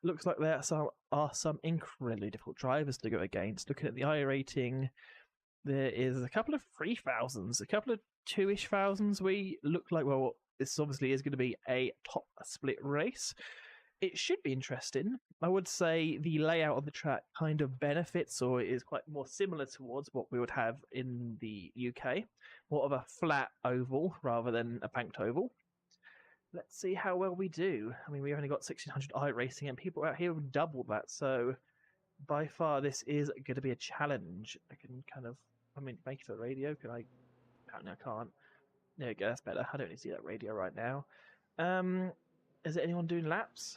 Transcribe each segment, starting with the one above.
looks like there are some incredibly difficult drivers to go against. Looking at the IRating, there is a couple of 3,000s, a couple of 2-ish thousands. We look like, well, this obviously is going to be a top split race. It should be interesting. I would say the layout of the track kind of benefits, or is quite more similar towards what we would have in the UK. More of a flat oval rather than a banked oval. Let's see how well we do. I mean, we've only got 1,600 iRacing, and people out here have doubled that, so by far this is going to be a challenge. I can kind of, I mean, make it a radio. Can I? No, I can't. There we go, that's better. I don't need to see that radio right now. Is there anyone doing laps?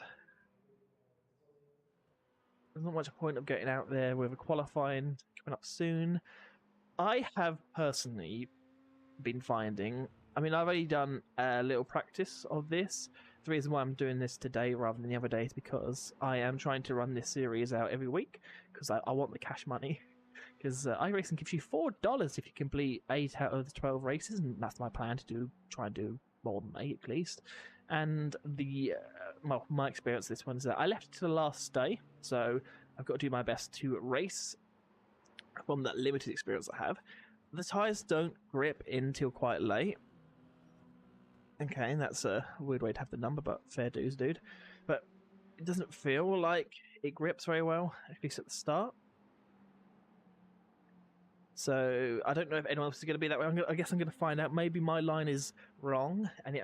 There's not much point of getting out there with a qualifying coming up soon. I have personally been finding, I mean, I've only done a little practice of this. The reason why I'm doing this today rather than the other day is because I am trying to run this series out every week because I want the cash money. Because iRacing gives you $4 if you complete 8 out of the 12 races, and that's my plan to try and do more than 8 at least. And well, my experience this one is that I left it to the last day, so I've got to do my best to race from that limited experience I have. The tyres don't grip until quite late. Okay, that's a weird way to have the number, but fair dues, dude. But it doesn't feel like it grips very well, at least at the start. So I don't know if anyone else is going to be that way. I guess I'm going to find out. Maybe my line is wrong, and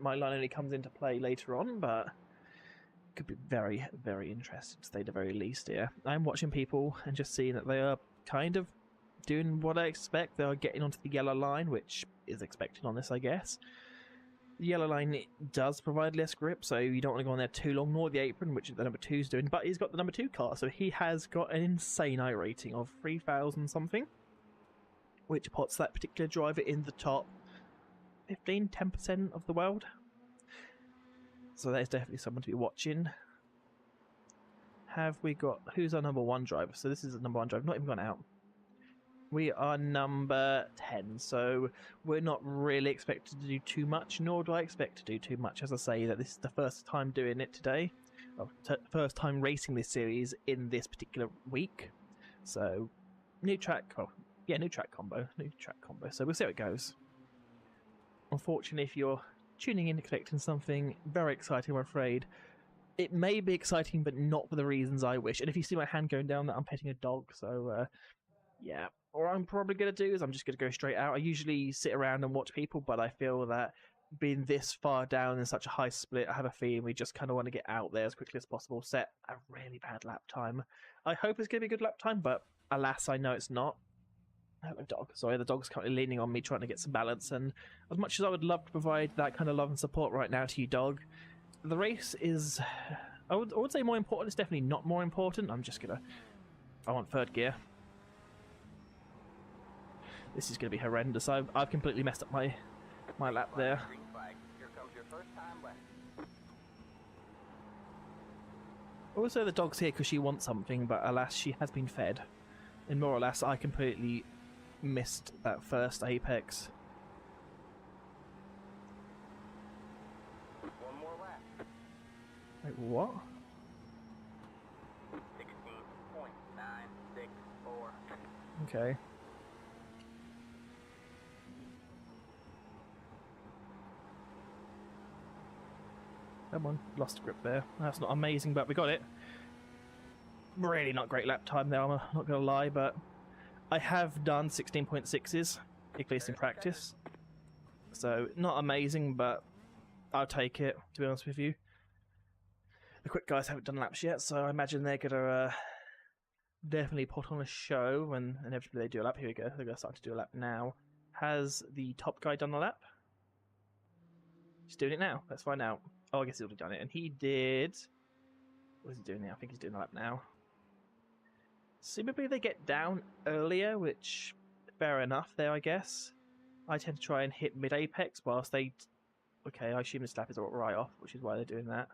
my line only comes into play later on. But it could be very, very interesting to say the very least here. I'm watching people and just seeing that they are kind of doing what I expect. They are getting onto the yellow line, which is expected on this, I guess. The yellow line does provide less grip, so you don't want to go on there too long, nor the apron, which the number 2's doing. But he's got the number 2 car, so he has got an insane iRating of 3,000 something, which puts that particular driver in the top 15-10% of the world. So that is definitely someone to be watching. Have we got... Who's our number 1 driver? So this is the number 1 driver. Not even gone out. We are number 10, so we're not really expected to do too much, nor do I expect to do too much. As I say, that this is the first time doing it today. Well, first time racing this series in this particular week. So, new track... Oh, yeah, new track combo. So we'll see how it goes. Unfortunately, if you're tuning in expecting something very exciting, I'm afraid, it may be exciting, but not for the reasons I wish. And if you see my hand going down, that I'm petting a dog, so yeah. What I'm probably going to do is I'm just going to go straight out. I usually sit around and watch people, but I feel that being this far down in such a high split, I have a feeling we just kind of want to get out there as quickly as possible, set a really bad lap time. I hope it's going to be a good lap time, but alas, I know it's not. Hello, dog. Sorry, the dog's currently leaning on me trying to get some balance, and as much as I would love to provide that kind of love and support right now to you, dog, the race is, I would say more important. It's definitely not more important. I want third gear. This is going to be horrendous. I've completely messed up my lap there. Also, the dog's here because she wants something, but alas, she has been fed. And more or less, I completely missed that first apex. One more lap. Wait, what? 16.964. Okay. Come on, lost grip there. That's not amazing, but we got it. Really not great lap time there, I'm not going to lie, but I have done 16.6s, at least in practice. So, not amazing, but I'll take it, to be honest with you. The quick guys haven't done laps yet, so I imagine they're going to definitely put on a show when inevitably they do a lap. Here we go, they're going to start to do a lap now. Has the top guy done a lap? He's doing it now, let's find out. Oh, I guess he's already done it, and he did... What is he doing now? I think he's doing a lap now. Seemingly they get down earlier, which, fair enough there, I guess. I tend to try and hit mid-apex whilst they... Okay, I assume this lap is right off, which is why they're doing that.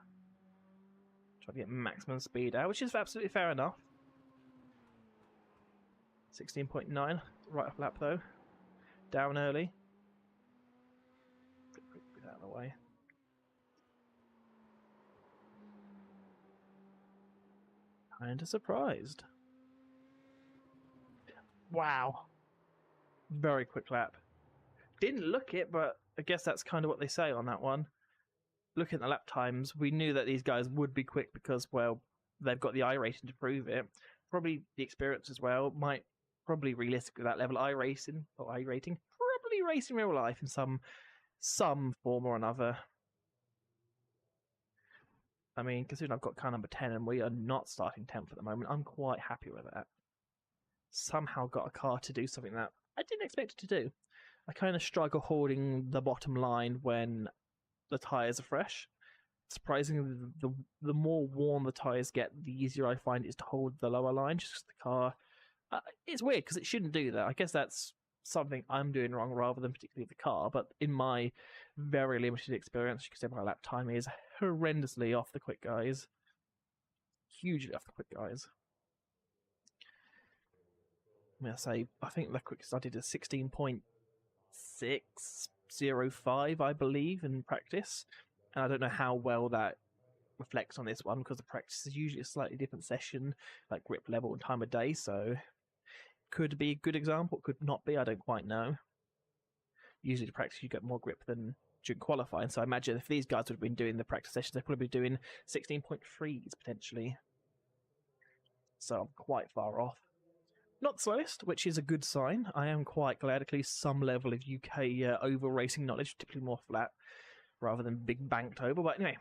Try to get maximum speed out, which is absolutely fair enough. 16.9, right off lap though. Down early. Get out of the way. Kind of surprised. Wow. Very quick lap. Didn't look it, but I guess that's kind of what they say on that one. Looking at the lap times, we knew that these guys would be quick because, well, they've got the IRating to prove it. Probably the experience as well. Might probably realistically that level IRacing or IRating. Probably racing real life in some form or another. I mean, considering I've got car number 10 and we are not starting 10th at the moment, I'm quite happy with that. Somehow got a car to do something that I didn't expect it to do. I kind of struggle holding the bottom line when the tyres are fresh. Surprisingly, the more worn the tyres get, the easier I find it is to hold the lower line, just 'cause the car... it's weird, because it shouldn't do that. I guess that's something I'm doing wrong rather than particularly the car, but in my very limited experience, you can say my lap time is horrendously off the quick guys. Hugely off the quick guys. I'm going to say, I think the quickest I did is 16.605, I believe, in practice. And I don't know how well that reflects on this one, because the practice is usually a slightly different session, like grip level and time of day, so could be a good example, could not be, I don't quite know. Usually the practice you get more grip than during qualifying, so I imagine if these guys would have been doing the practice sessions, they'd probably be doing 16.3s potentially. So I'm quite far off. Not the slowest, which is a good sign. I am quite glad at least some level of UK oval racing knowledge, typically more flat rather than big banked oval. But anyway,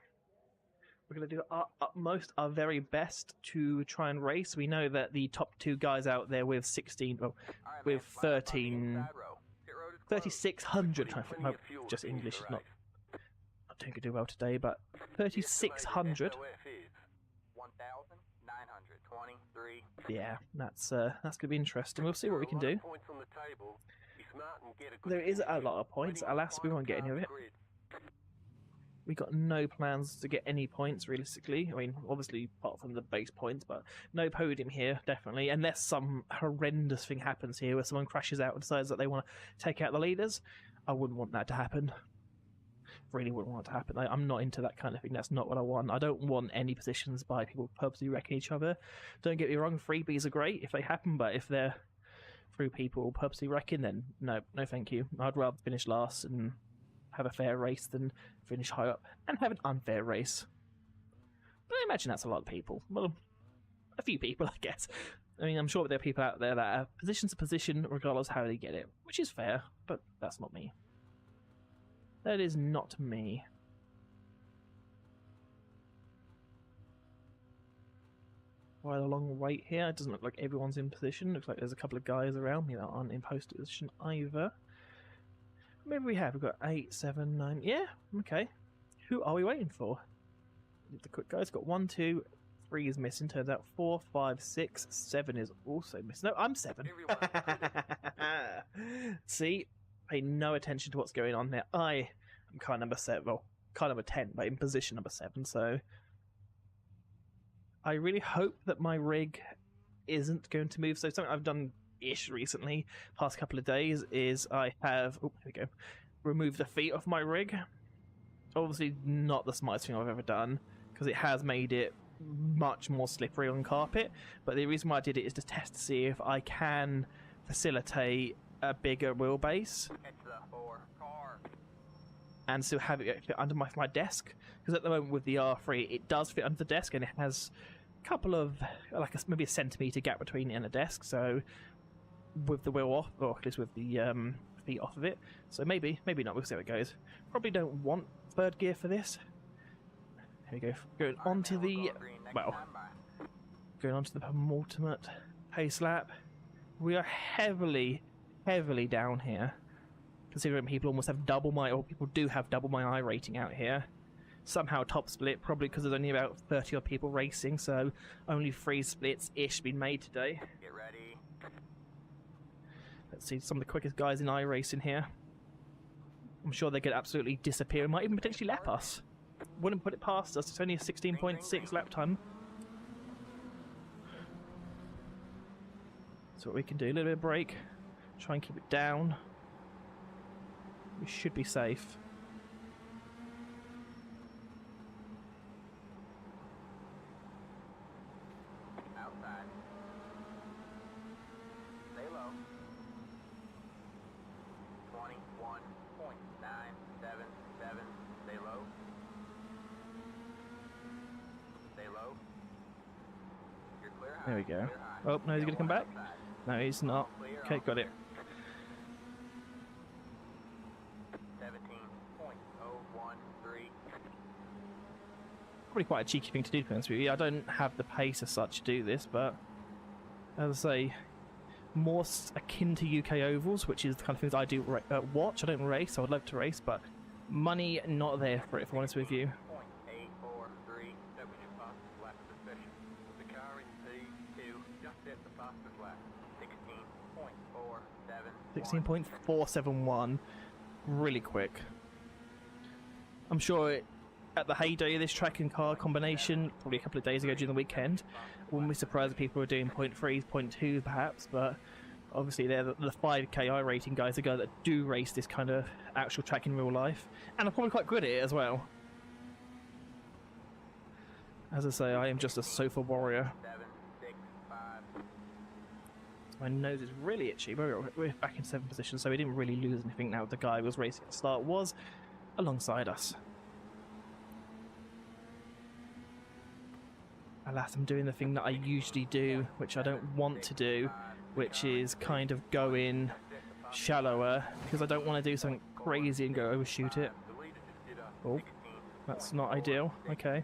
we're going to do our utmost, our very best to try and race. We know that the top two guys out there with 3,600, just English is not doing too well today, but 3,600. Yeah, that's going to be interesting. We'll see what we can do. There is a lot of points. Alas, we won't get any of it. We got no plans to get any points, realistically. I mean, obviously, apart from the base points, but no podium here, definitely. Unless some horrendous thing happens here where someone crashes out and decides that they want to take out the leaders. I wouldn't want that to happen. Really wouldn't want it to happen. I'm not into that kind of thing. That's not what I want. I don't want any positions by people purposely wrecking each other. Don't get me wrong, freebies are great if they happen, but if they're through people purposely wrecking, then no thank you. I'd rather finish last and have a fair race than finish high up and have an unfair race. But I imagine that's a lot of people. Well, a few people, I guess. I mean, I'm sure there are people out there that are position to position regardless how they get it, which is fair, but that's not me. That is not me. Quite a long wait here. It doesn't look like everyone's in position. Looks like there's a couple of guys around me that aren't in post position either. Maybe we have. We've got 8, 7, 9. Yeah, okay. Who are we waiting for? The quick guys got 1, 2, 3 is missing. Turns out 4, 5, 6, 7 is also missing. No, I'm 7. See? Pay no attention to what's going on there. I am car number 7, well, car number 10, but in position number 7, so I really hope that my rig isn't going to move. So something I've done ish recently, past couple of days, is I have, oh, here we go, removed the feet off my rig. Obviously not the smartest thing I've ever done, because it has made it much more slippery on carpet, but the reason why I did it is to test to see if I can facilitate a bigger wheelbase and still have it fit under my desk, because at the moment with the R3 it does fit under the desk and it has a couple of maybe a centimetre gap between it and the desk, so with the wheel off, or at least with the feet off of it, so maybe not, we'll see how it goes. Probably don't want third gear for this. Here we go, going on to the penultimate pace lap. We are heavily down here, considering people almost have double my, or people do have double my IRating out here. Somehow top split, probably because there's only about 30 odd people racing, so only 3 splits-ish been made today. Get ready. Let's see some of the quickest guys in iRacing here. I'm sure they could absolutely disappear and might even potentially lap us. Wouldn't put it past us, it's only a 16.6 lap time. So what we can do, a little bit of brake, try and keep it down. We should be safe. Stay low. 21.977. Stay low. Stay low. You're clear high. There we go. Clear high. Oh, no, he's going to come back? Outside. No, he's not. Clear Okay, got it. 17.013. Probably quite a cheeky thing to do, to be honest with you. I don't have the pace as such to do this, but as I say, more akin to UK ovals, which is the kind of things I do watch. I don't race. I would love to race, but money not there for it, if I'm honest with you. 0.843. That was your fastest lap of the session. The car in P2 just set the fastest lap. 16.471. 16.471. Really quick. I'm sure at the heyday of this track and car combination, probably a couple of days ago during the weekend, wouldn't be surprised if people were doing 0.3s, 0.2s perhaps, but obviously they're the 5k IRating guys, the guys that do race this kind of actual track in real life, and are probably quite good at it as well. As I say, I am just a sofa warrior. 765. My nose is really itchy. We're back in 7th position, so we didn't really lose anything now. The guy who was racing at the start was alongside us. Alas, I'm doing the thing that I usually do, which I don't want to do, which is kind of go in shallower, because I don't want to do something crazy and go overshoot it. Oh, that's not ideal. Okay.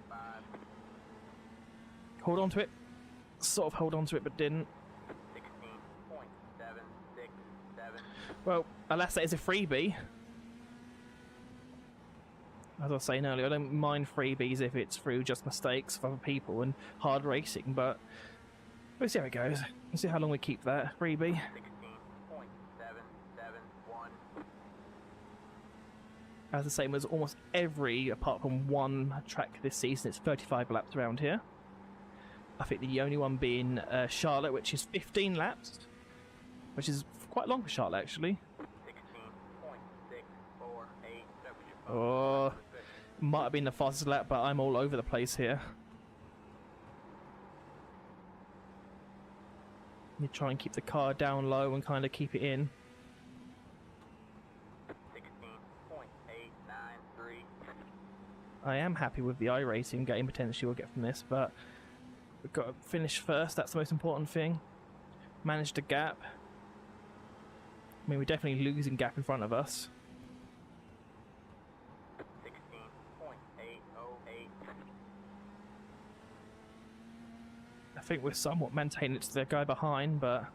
Hold on to it. Sort of hold on to it, but didn't. 16.767. Well, alas, that is a freebie. As I was saying earlier, I don't mind freebies if it's through just mistakes of other people and hard racing, but we'll see how it goes. We'll see how long we keep that freebie. 16.771. As the same as almost every, apart from one track this season, it's 35 laps around here. I think the only one being Charlotte, which is 15 laps, which is quite long for Charlotte, actually. 16.648. That was your fastest Oh, lap of the session. might have been the fastest lap, but I'm all over the place here. You try and keep the car down low and kind of keep it in. 16.893. I am happy with the iRacing game potential we'll get from this, but we've got to finish first. That's the most important thing. Manage the gap. I mean, we're definitely losing gap in front of us. 16.808. I think we're somewhat maintaining it to the guy behind, but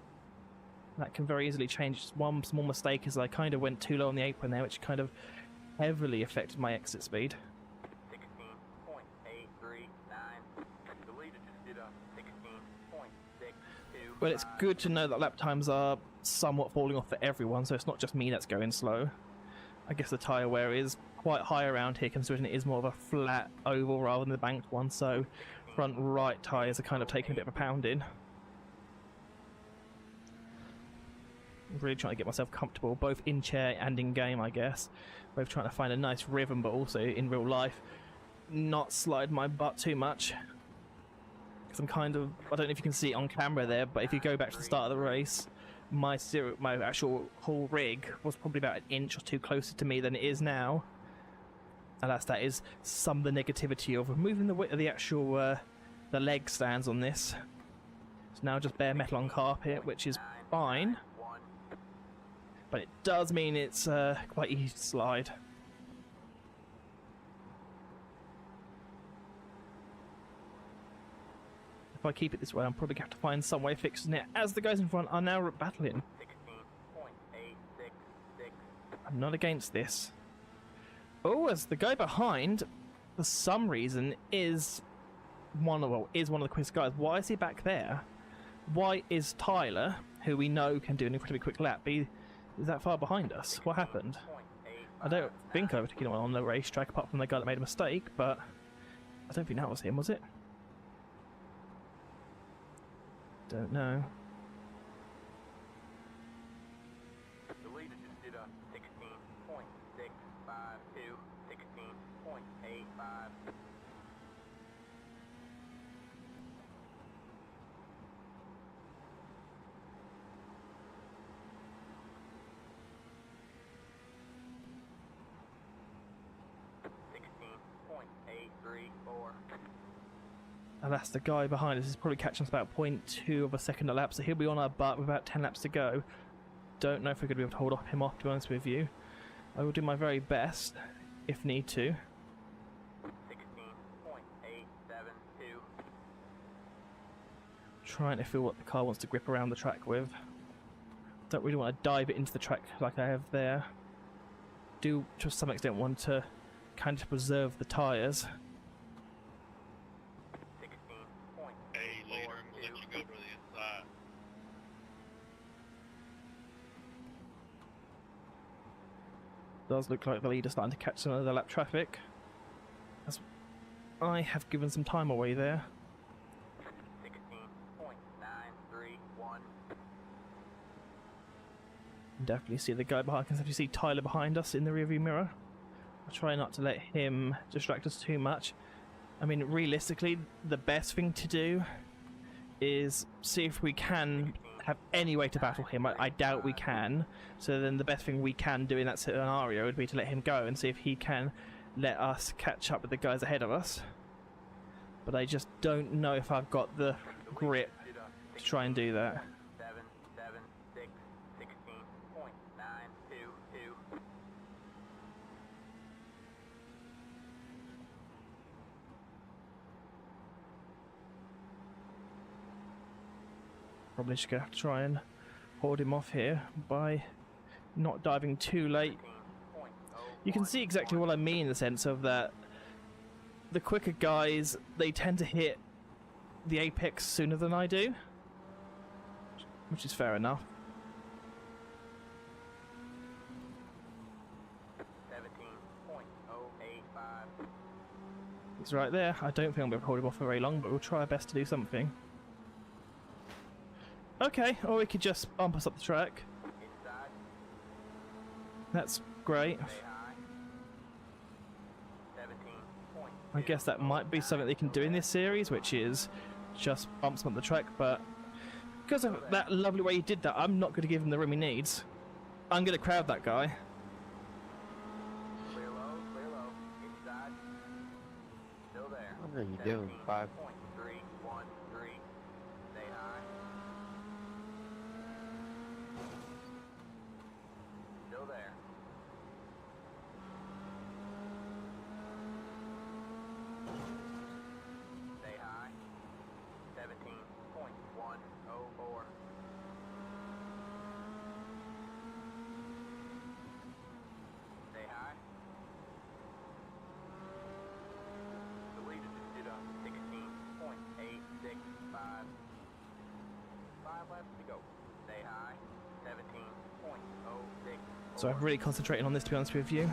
that can very easily change. Just one small mistake is I kind of went too low on the apron there, which kind of heavily affected my exit speed. 16.839. The leader just did a 16.62. Well, it's good to know that lap times are somewhat falling off for everyone, so it's not just me that's going slow. I guess the tyre wear is quite high around here, considering it is more of a flat oval rather than the banked one, so front right tyres are kind of taking a bit of a pounding. I'm really trying to get myself comfortable, both in chair and in game, I guess. Both trying to find a nice rhythm, but also in real life, not slide my butt too much. Because I'm kind of, I don't know if you can see it on camera there, but if you go back to the start of the race, my actual whole rig was probably about an inch or two closer to me than it is now. And that is some of the negativity of removing the width of the actual the leg stands on this. It's now just bare metal on carpet, which is fine, but it does mean it's quite easy to slide. If I keep it this way, I'm probably going to have to find some way of fixing it, as the guys in front are now battling. 16.866. I'm not against this. Oh, as the guy behind, for some reason, is one of the quickest guys. Why is he back there? Why is Tyler, who we know can do an incredibly quick lap, is that far behind us? What happened? I don't think I overtook anyone on the racetrack apart from the guy that made a mistake, but I don't think that was him, was it? Don't know. The leader just did a 16.652, 16.85. 1.34. And that's the guy behind us. He's probably catching us about 0.2 of a second a lap, so he'll be on our butt with about 10 laps to go. Don't know if we're going to be able to hold him off, to be honest with you. I will do my very best, if need to. 16.872. Trying to feel what the car wants to grip around the track with. Don't really want to dive it into the track like I have there. Do, to some extent, want to kind of preserve the tyres. 16.842. Hey, later, we'll let you go to the inside. Does look like the leader's starting to catch some of the lap traffic, as I have given some time away there. 16.931. Definitely see the guy behind. I can definitely see Tyler behind us in the rearview mirror. I'll try not to let him distract us too much. I mean, realistically, the best thing to do is see if we can have any way to battle him. I doubt we can. So then the best thing we can do in that scenario would be to let him go and see if he can let us catch up with the guys ahead of us. But I just don't know if I've got the grip to try and do that. 776. 16.922. Probably just gonna have to try and hold him off here by not diving too late. You can see exactly what I mean in the sense of that the quicker guys, they tend to hit the apex sooner than I do, which is fair enough. 17.085. He's right there. I don't think I'm going to hold him off for very long, but we'll try our best to do something. Okay, or we could just bump us up the track. Inside. That's great. Stay high. 17. I guess that might be something they can do in this series, which is just bumps him up the track, but because of that lovely way he did that, I'm not going to give him the room he needs. I'm going to crowd that guy. Clear low, clear low. Inside. Still there. What are you doing, 5? 17.313. Stay high. Still there. Stay high. 17.104. Stay high. The lead is at 16.865. 5 laps to go. Stay high. 17.06. So I'm really concentrating on this, to be honest with you.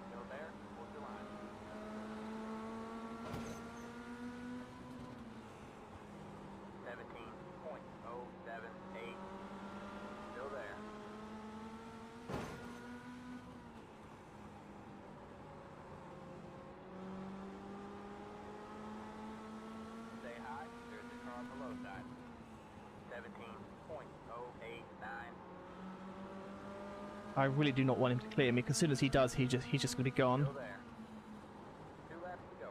Still there. Hold your line. 17.078. Still there. Stay high. There's the car on the low side. 17.089. I really do not want him to clear me, because as soon as he does, he's just going to be gone. Still there. 2 laps to go.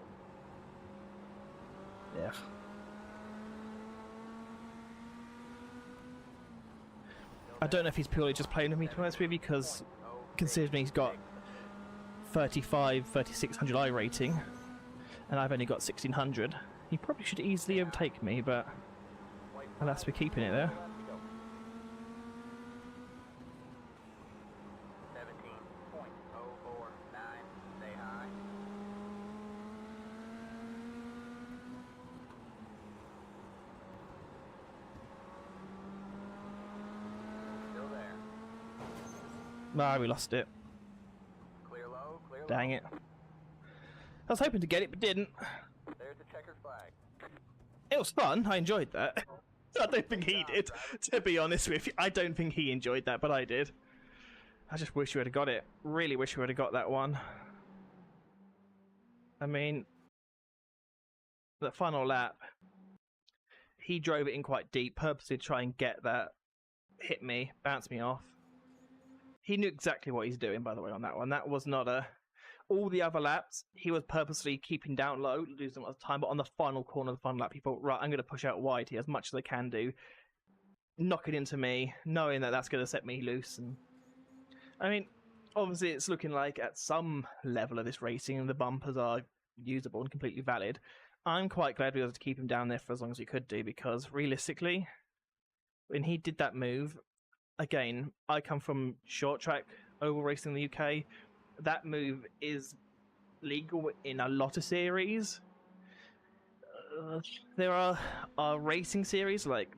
Yeah. I don't know if he's purely just playing with me, to be honest with you, because considering he's got 3600 IRating, and I've only got 1600, he probably should easily overtake me, but alas, we're keeping it there. 17.049. Stay high. Still there. Ah, we lost it. Clear low, clear low. Dang it. I was hoping to get it, but didn't. There's the checkered flag. It was fun. I enjoyed that. I don't think he did, to be honest with you. I don't think he enjoyed that, but I did. I just wish we would have got it. Really wish we would have got that one. I mean, that final lap, he drove it in quite deep, purposely to try and get that, hit me, bounce me off. he knew exactly what he's doing, by the way, on that one. That was not a... All the other laps, he was purposely keeping down low, losing a lot of time, but on the final corner of the final lap, he thought, right, I'm going to push out wide here as much as I can do, knock it into me, knowing that that's going to set me loose. And I mean, obviously it's looking like at some level of this racing, the bumpers are usable and completely valid. I'm quite glad we were able to keep him down there for as long as we could do, because realistically, when he did that move, again, I come from short track oval racing in the UK. That move is legal in a lot of series. There are racing series, like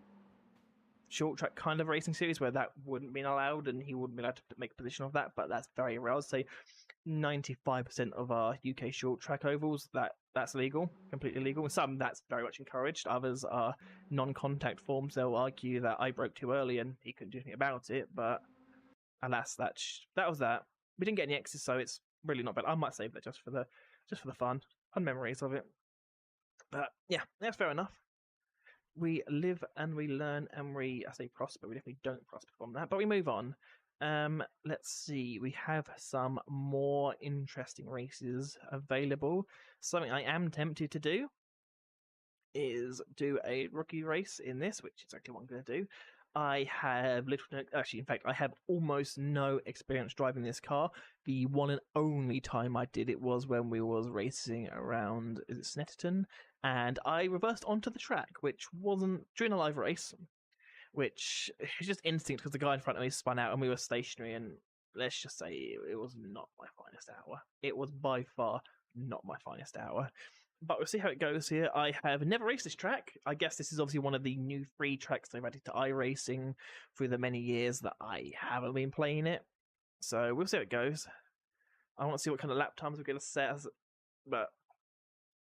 short track kind of racing series, where that wouldn't be allowed and he wouldn't be allowed to make a position of that, but that's very rare. I'd say 95% of our UK short track ovals, that's legal, completely legal. And some that's very much encouraged. Others are non-contact forms. They'll argue that I broke too early and he couldn't do anything about it, but alas, that was that. We didn't get any X's, so it's really not bad. I might save that just for the fun memories of it. But yeah, that's fair enough. We live and we learn and I say prosper. We definitely don't prosper from that, but we move on. Let's see. We have some more interesting races available. Something I am tempted to do is do a rookie race in this, which is exactly what I'm going to do. I have in fact, I have almost no experience driving this car. The one and only time I did it was when we was racing around, is it Snetterton? And I reversed onto the track, which wasn't during a live race, which is just instinct because the guy in front of me spun out and we were stationary, and let's just say it was not my finest hour. It was by far not my finest hour. But we'll see how it goes here. I have never raced this track. I guess this is obviously one of the new free tracks they've added to iRacing through the many years that I haven't been playing it. So we'll see how it goes. I want to see what kind of lap times we're going to set. But,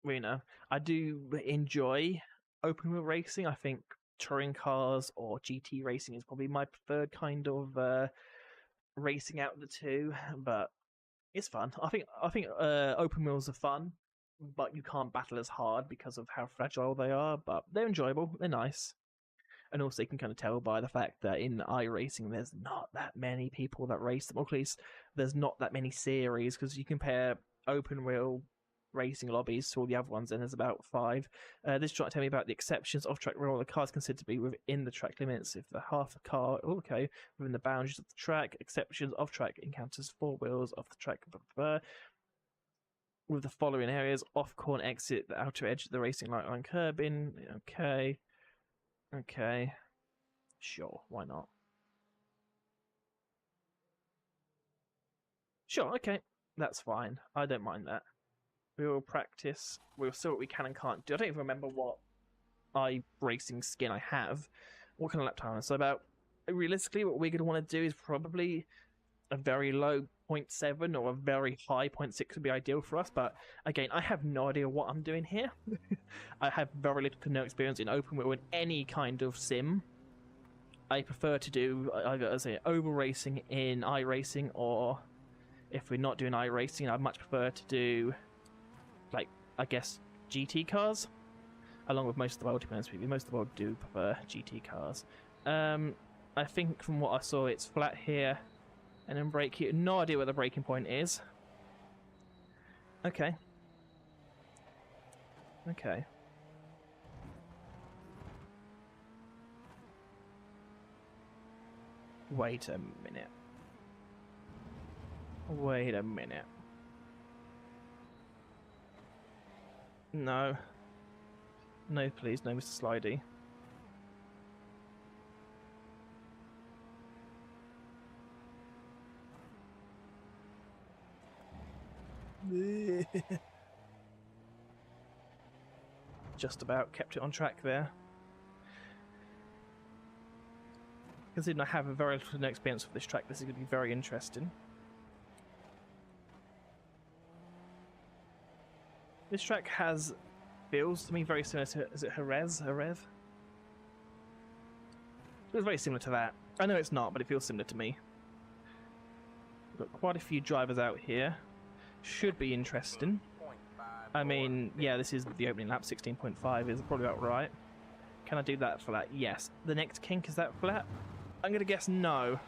you know, I do enjoy open wheel racing. I think touring cars or GT racing is probably my preferred kind of racing out of the two. But it's fun. I think open wheels are fun, but you can't battle as hard because of how fragile they are, but they're enjoyable, they're nice. And also you can kind of tell by the fact that in iRacing there's not that many people that race them, or at least there's not that many series, because you compare open wheel racing lobbies to all the other ones and there's about 5. This trying to tell me about the exceptions of track where all the cars considered to be within the track limits. If the half a car, within the boundaries of the track, exceptions of track encounters 4 wheels of the track, with the following areas: off corner exit, the outer edge of the racing light line curbing. Okay, sure, why not? Sure, okay, that's fine. I don't mind that. We will practice. We'll see what we can and can't do. I don't even remember what iRacing skin I have. What kind of lap time? So about, realistically, what we're going to want to do is probably a very low 0.7 or a very high 0.6 would be ideal for us, but again, I have no idea what I'm doing here. I have very little to no experience in open wheel in any kind of sim. I prefer to do either, as I say, oval racing in iRacing, or if we're not doing iRacing, I'd much prefer to do, like, I guess, GT cars, along with most of the world, to be honest with you. Most of the world do prefer GT cars. I think from what I saw, it's flat here, and then brake here. No idea where the braking point is. Okay. Okay. Wait a minute. Wait a minute. No. No, please, no, Mr. Slidey. Just about kept it on track there. Considering I have a very little experience with this track, this is going to be very interesting. This track feels to me very similar to, is it Jerez? It feels very similar to that. I know it's not, but it feels similar to me. We've got quite a few drivers out here. Should be interesting. I mean, yeah, this is the opening lap. 16.5 is probably about right. Can I do that flat? Yes. The next kink, is that flat? I'm going to guess no.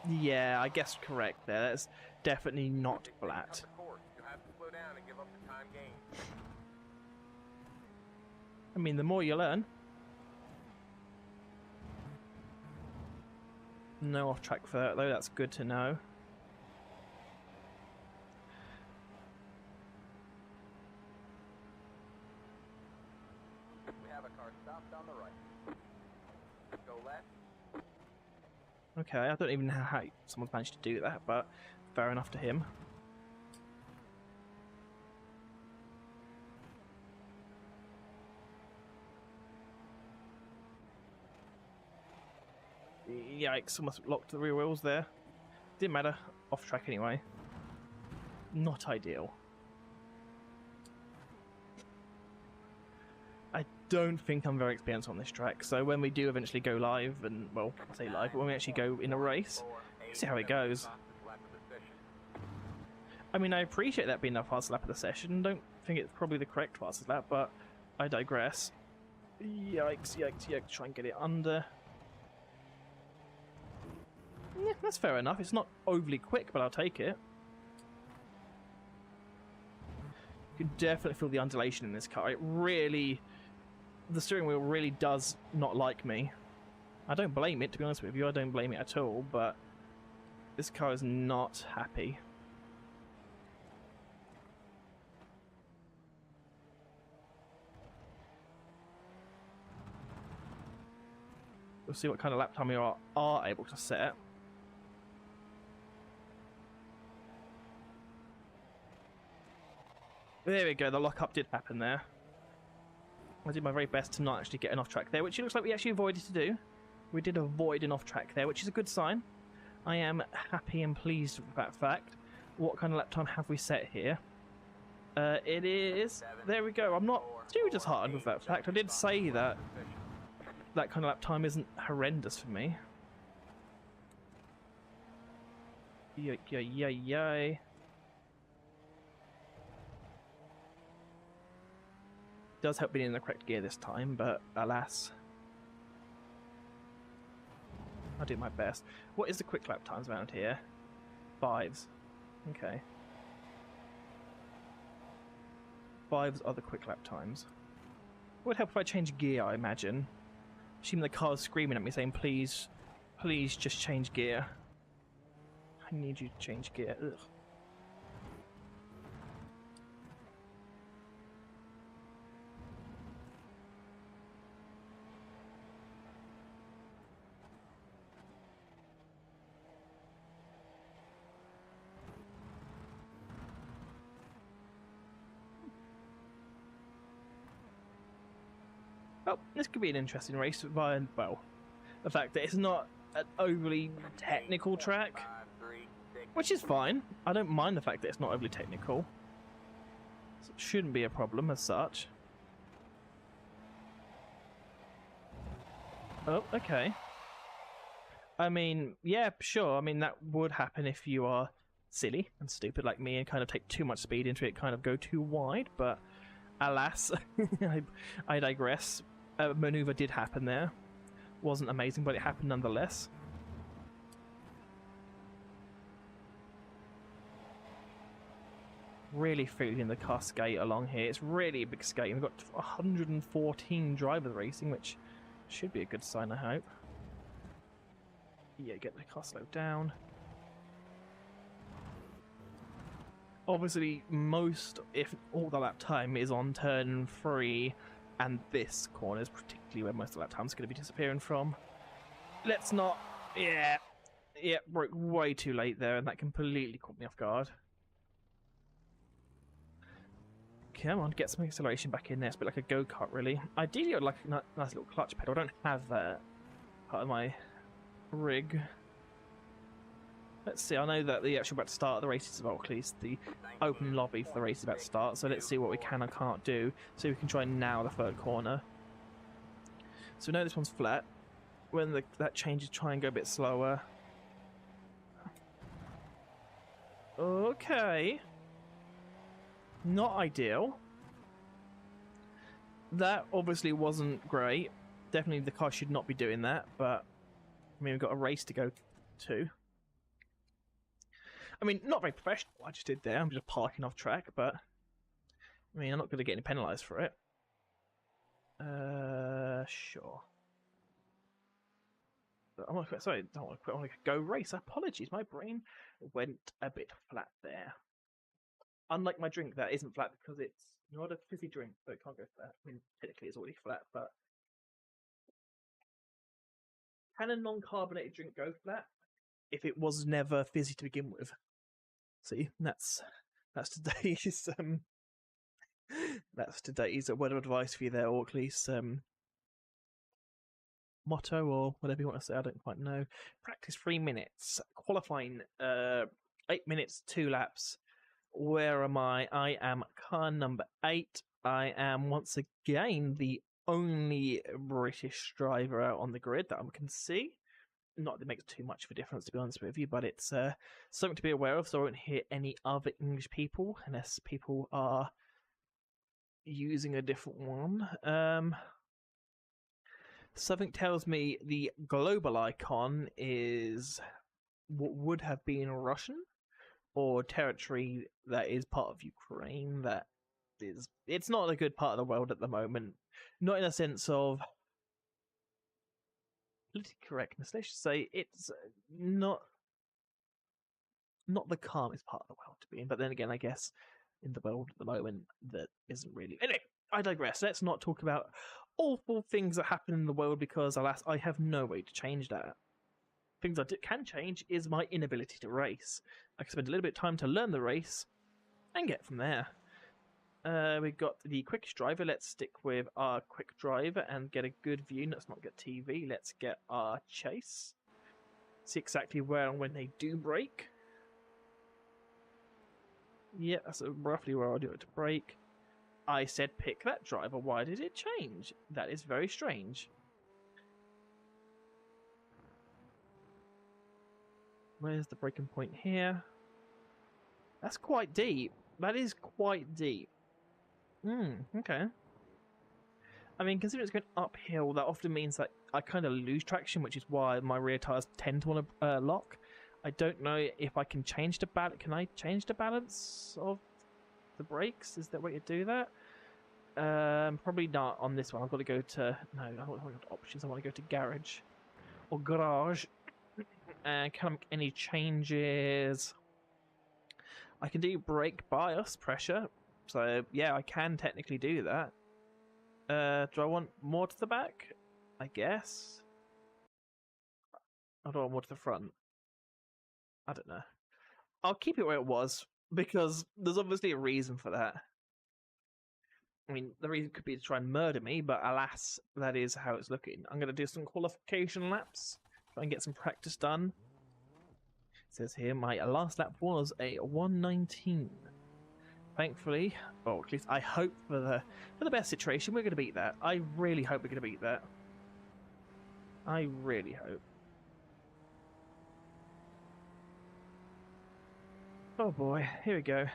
Yeah, I guess correct there. That's definitely not flat. Of course, you have to slow down and give up the time gained. I mean, the more you learn. No off track for that though, that's good to know. We have a car stopped on the right. Go left. Okay, I don't even know how someone's managed to do that, but fair enough to him. Yikes, almost locked the rear wheels there. Didn't matter, off track anyway. Not ideal. I don't think I'm very experienced on this track, so when we do eventually go live, and, well, I say live, but when we actually go in a race, see how it goes. I mean, I appreciate that being the fastest lap of the session. Don't think it's probably the correct fastest lap, but I digress. Yikes, yikes, yikes, try and get it under. Yeah, that's fair enough. It's not overly quick, but I'll take it. You can definitely feel the undulation in this car. It really... The steering wheel really does not like me. I don't blame it, to be honest with you. I don't blame it at all, but this car is not happy. We'll see what kind of lap time we are able to set. There we go, the lock-up did happen there. I did my very best to not actually get an off-track there, which it looks like we actually avoided to do. We did avoid an off-track there, which is a good sign. I am happy and pleased with that fact. What kind of lap time have we set here? It is... There we go. I'm not too disheartened with that fact. I did say that that kind of lap time isn't horrendous for me. Yay, yay, yay, yay. Does help being in the correct gear this time, but alas. I'll do my best. What is the quick lap times around here? 5s. Okay. 5s are the quick lap times. It would help if I change gear, I imagine. Assuming the car's screaming at me saying, please, please just change gear. I need you to change gear. Ugh. Well, this could be an interesting race via, well, the fact that it's not an overly technical track, which is fine. I don't mind the fact that it's not overly technical. So it shouldn't be a problem as such. Oh, okay. I mean, yeah, sure. I mean, that would happen if you are silly and stupid like me and kind of take too much speed into it, kind of go too wide, but alas, I digress. A maneuver did happen there. Wasn't amazing, but it happened nonetheless. Really feeling the car skate along here. It's really a big skate. We've got 114 drivers racing, which should be a good sign, I hope. Yeah, get the car slowed down. Obviously, most, if all the lap time is on turn 3, and this corner is particularly where most of the lap time is going to be disappearing from. Let's not... Yeah, broke way too late there, and that completely caught me off guard. Come on, get some acceleration back in there. It's a bit like a go-kart, really. Ideally, I'd like a nice little clutch pedal. I don't have that part of my rig. Let's see, I know that the actual about to start the race is, well, at least the open lobby for the race is about to start, so let's see what we can and can't do, so we can try and nail the third corner. So we know this one's flat. When that changes, try and go a bit slower. Okay. Not ideal. That obviously wasn't great. Definitely the car should not be doing that, but I mean, we've got a race to go to. I mean, not very professional what I just did there. I'm just parking off track, but I mean, I'm not going to get any penalised for it. Sure. I want to quit. Sorry, I don't want to quit. I want to go race. Apologies, my brain went a bit flat there. Unlike my drink, that isn't flat because it's not a fizzy drink, so it can't go flat. I mean, technically it's already flat, but can a non-carbonated drink go flat if it was never fizzy to begin with? See, that's today's that's today's word of advice for you there, or at least motto or whatever you want to say. I don't quite know. Practice 3 minutes. Qualifying 8 minutes, 2 laps. Where am I? I am car number 8. I am once again the only British driver out on the grid that I can see. Not that it makes too much of a difference, to be honest with you, but it's something to be aware of, so I won't hear any other English people unless people are using a different one. Something tells me the global icon is what would have been Russian, or territory that is part of Ukraine. That is, it's not a good part of the world at the moment. Not in a sense of politically correctness. Let's just say it's not the calmest part of the world to be in. But then again, I guess in the world at the moment that isn't really. Anyway, I digress. Let's not talk about awful things that happen in the world because, alas, I have no way to change that. Things I can change is my inability to race. I can spend a little bit of time to learn the race and get from there. We've got the quickest driver. Let's stick with our quick driver and get a good view. Let's not get TV. Let's get our chase. See exactly where and when they do brake. Yeah, that's roughly where I'll do it to brake. I said pick that driver. Why did it change? That is very strange. Where's the braking point here? That's quite deep. That is quite deep. Okay. I mean, considering it's going uphill, that often means that I kind of lose traction, which is why my rear tires tend to want to lock. I don't know if I can change the balance. Can I change the balance of the brakes? Is there a way to do that? Probably not on this one. I've got to go to... No, I don't want to go to options. I want to go to garage. Or garage. And can I make any changes? I can do brake bias pressure. So, yeah, I can technically do that. Do I want more to the back? I guess. Or do I want more to the front? I don't know. I'll keep it where it was, because there's obviously a reason for that. I mean, the reason could be to try and murder me, but alas, that is how it's looking. I'm going to do some qualification laps, try and get some practice done. It says here, my last lap was a 1:19. Thankfully, or at least I hope for the best situation, we're going to beat that. I really hope we're going to beat that. I really hope. Oh boy, here we go.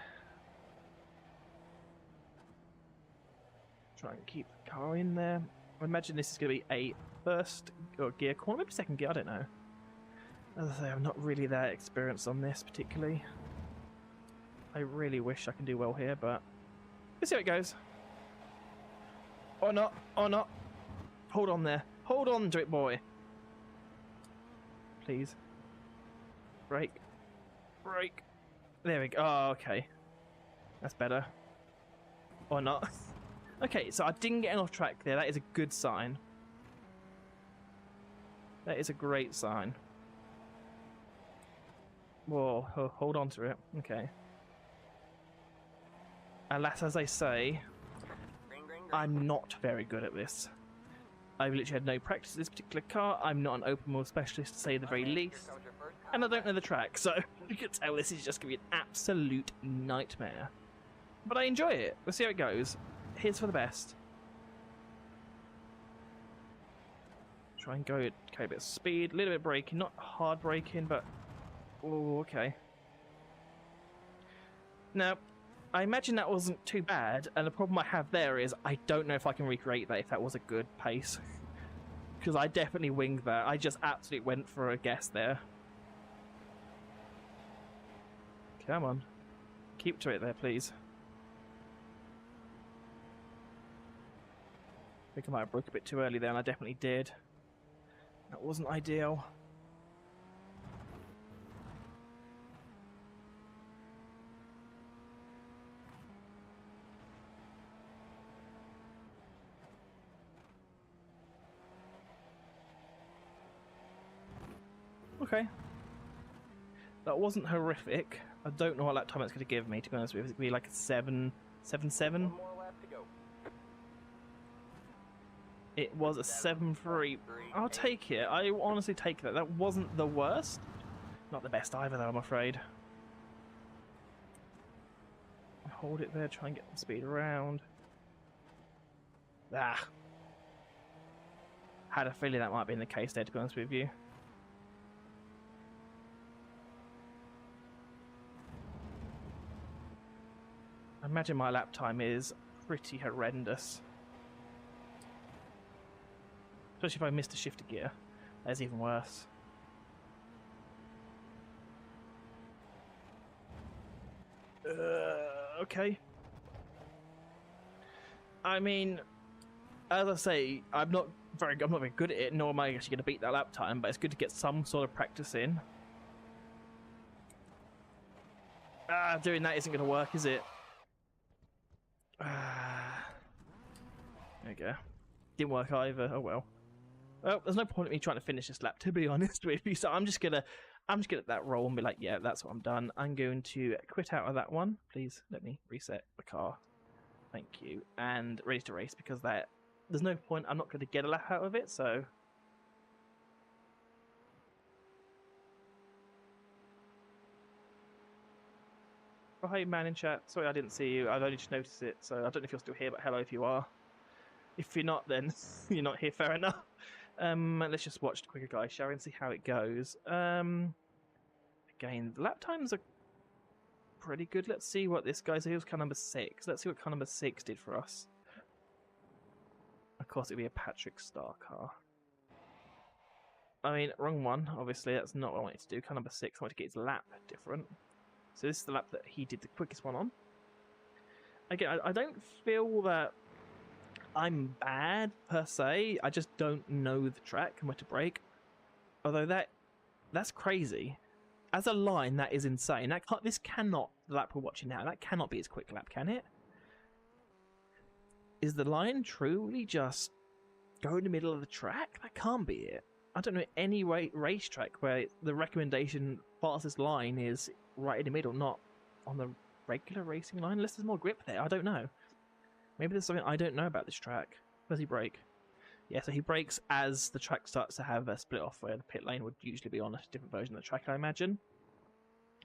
Try and keep the car in there. I imagine this is going to be a first or gear corner, maybe second gear, I don't know. As I say, I'm not really that experienced on this particularly. I really wish I can do well here, but let's see how it goes. Or not, or not. Hold on there. Hold on to it, boy. Please. Brake. Brake. There we go. Oh, okay. That's better. Or not. Okay, so I didn't get off track there. That is a good sign. That is a great sign. Whoa, hold on to it. Okay. Alas, as I say, I'm not very good at this. I've literally had no practice with this particular car. I'm not an open wheel specialist, to say the very least. And I don't know the track, so you can tell this is just going to be an absolute nightmare. But I enjoy it. We'll see how it goes. Here's for the best. Try and go a bit of speed, a little bit of braking, not hard braking, but... Oh, okay. Now, I imagine that wasn't too bad, and the problem I have there is I don't know if I can recreate that if that was a good pace. Because I definitely winged that. I just absolutely went for a guess there. Come on. Keep to it there, please. I think I might have broke a bit too early there, and I definitely did. That wasn't ideal. Okay. That wasn't horrific. I don't know what lap time it's going to give me, to be honest with you. It's going to be like a 7.7. One more lap to go. It was a 7.3. I'll take it. I honestly take that. That wasn't the worst. Not the best either, though, I'm afraid. Hold it there, try and get the speed around. Ah. Had a feeling that might be the case there, to be honest with you. I imagine my lap time is pretty horrendous. Especially if I missed a shifter gear. That's even worse. Okay. I mean, as I say, I'm not very good at it, nor am I actually going to beat that lap time, but it's good to get some sort of practice in. Doing that isn't going to work, is it? There you go. Didn't work either. Oh well. Well, there's no point in me trying to finish this lap, to be honest with you. So I'm just gonna let that roll and be like, yeah, that's what I'm done. I'm going to quit out of that one. Please let me reset the car. Thank you. And ready to race, because there's no point. I'm not going to get a lap out of it. So. Oh, hey, man in chat. Sorry I didn't see you. I've only just noticed it, so I don't know if you're still here, but hello if you are. If you're not, then you're not here, fair enough. Let's just watch the quicker guy, shall we, and see how it goes. Again, the lap times are pretty good. Let's see what this guy's. He was car number 6. Let's see what car number 6 did for us. Of course, it'd be a Patrick Star car. I mean, wrong one. Obviously, that's not what I wanted to do. Car number 6, I wanted to get his lap different. So this is the lap that he did the quickest one on. Again, I don't feel that I'm bad per se. I just don't know the track and where to brake. Although that's crazy. As a line, that is insane. This cannot, the lap we're watching now, that cannot be his quick lap, can it? Is the line truly just go in the middle of the track? That can't be it. I don't know any racetrack where the recommendation fastest line is right in the middle, not on the regular racing line, unless there's more grip there. I don't know. Maybe there's something I don't know about this track. Does he brake? Yeah, so he brakes as the track starts to have a split off, where the pit lane would usually be on a different version of the track, I imagine.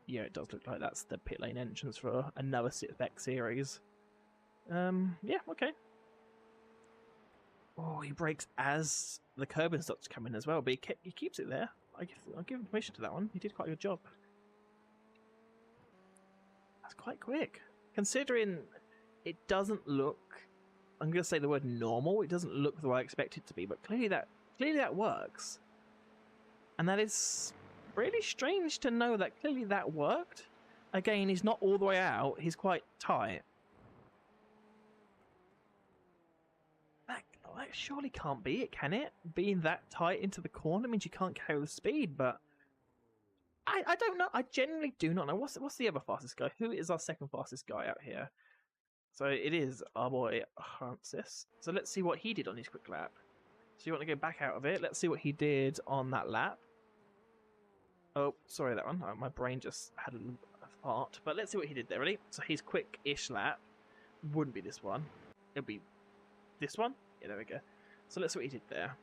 Yeah, it does look like that's the pit lane entrance for another Spec series. Yeah, okay. Oh, he brakes as the curbing starts to come in as well, but he keeps it there. I'll give him permission to that one. He did quite a good job. That's quite quick. Considering it doesn't look, I'm going to say the word normal, it doesn't look the way I expect it to be, but clearly that works. And that is really strange to know that clearly that worked. Again, he's not all the way out, he's quite tight. That surely can't be it, can it? Being that tight into the corner means you can't carry the speed, but I don't know. I genuinely do not know. What's the other fastest guy? Who is our second fastest guy out here? So it is our boy Francis. So let's see what he did on his quick lap. So you want to go back out of it. Let's see what he did on that lap. Oh, sorry, that one. My brain just had a fart. But let's see what he did there, ready? So his quick-ish lap wouldn't be this one. It'll be this one. Yeah, there we go. So let's see what he did there.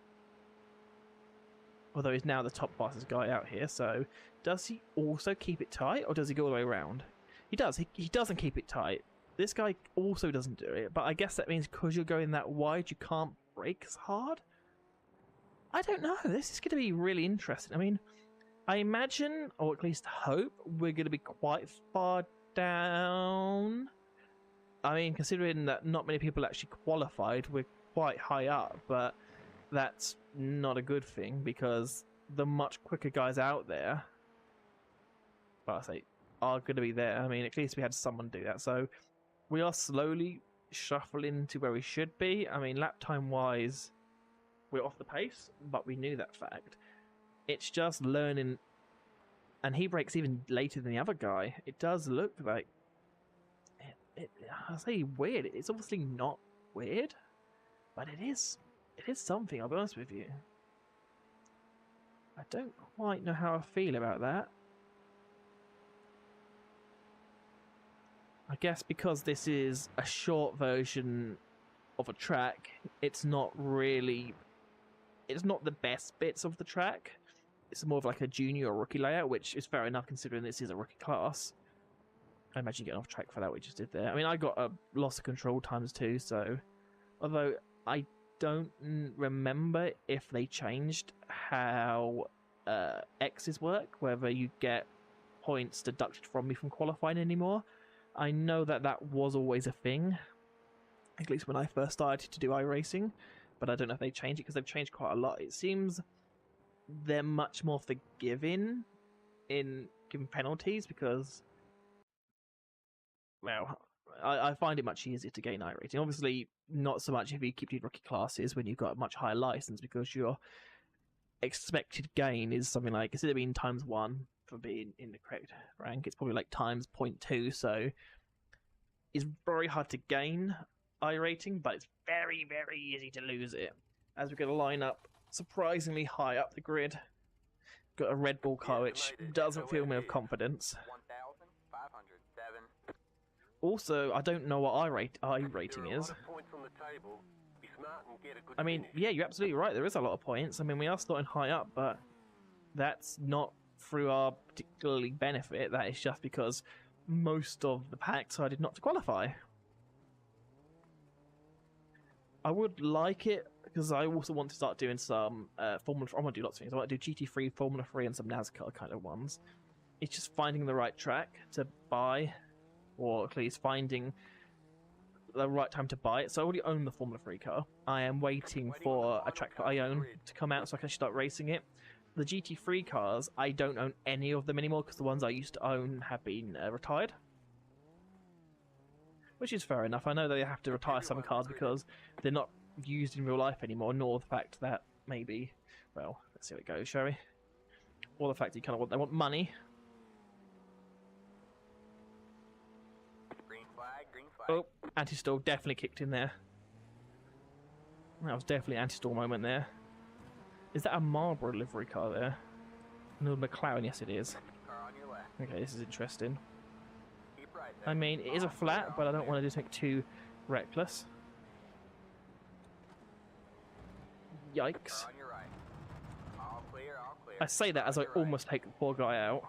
Although he's now the top fastest guy out here, so does he also keep it tight, or does he go all the way around? He does. He doesn't keep it tight. This guy also doesn't do it, but I guess that means because you're going that wide, you can't brake as hard? I don't know. This is going to be really interesting. I mean, I imagine, or at least hope, we're going to be quite far down. I mean, considering that not many people actually qualified, we're quite high up, but that's not a good thing because the much quicker guys out there, well, I say are going to be there. I mean, at least we had someone do that. So we are slowly shuffling to where we should be. I mean, lap time wise, we're off the pace, but we knew that fact. It's just learning, and he breaks even later than the other guy. It does look like I say weird. It's obviously not weird, but it is something. I'll be honest with you. I don't quite know how I feel about that. I guess because this is a short version of a track, it's not the best bits of the track. It's more of like a junior or rookie layout, which is fair enough considering this is a rookie class. I imagine getting off track for that we just did there. I mean, I got a loss of control ×2, so although I don't remember if they changed how X's work, whether you get points deducted from me from qualifying anymore. I know that was always a thing, at least when I first started to do iRacing, but I don't know if they changed it because they've changed quite a lot. It seems they're much more forgiving in giving penalties because, well, I find it much easier to gain iRating. Obviously, not so much if you keep doing rookie classes when you've got a much higher license, because your expected gain is something like, instead of being ×1 for being in the correct rank, it's probably like ×0.2, so it's very hard to gain iRating, but it's very, very easy to lose it. As we're going to line up surprisingly high up the grid, got a Red Bull car which doesn't fill me with confidence. 1,507. Also, I don't know what iRating is. I mean, yeah, you're absolutely right, there is a lot of points. I mean, we are starting high up, but that's not through our particularly benefit. That is just because most of the pack decided not to qualify. I would like it because I also want to start doing some Formula. I want to do lots of things. I want to do GT3, Formula 3, and some NASCAR kind of ones. It's just finding the right track to buy, or at least finding the right time to buy it. So I already own the Formula 3 car. I am waiting for a track that I own to come out so I can start racing it. The GT3 cars, I don't own any of them anymore because the ones I used to own have been retired. Which is fair enough. I know they have to retire some cars because they're not used in real life anymore, nor the fact that maybe, well, let's see how it goes, shall we? Or the fact that they want money. Green flag, green flag. Oh, anti-stall definitely kicked in there. That was definitely an anti-stall moment there. Is that a Marlboro livery car there? No, McLaren, yes it is. Car on your left. Okay, this is interesting. Keep right there. I mean, it is a flat, but I don't want to do something too reckless. Yikes. Car on your right. All clear, all clear. I say that as I almost take the poor guy out.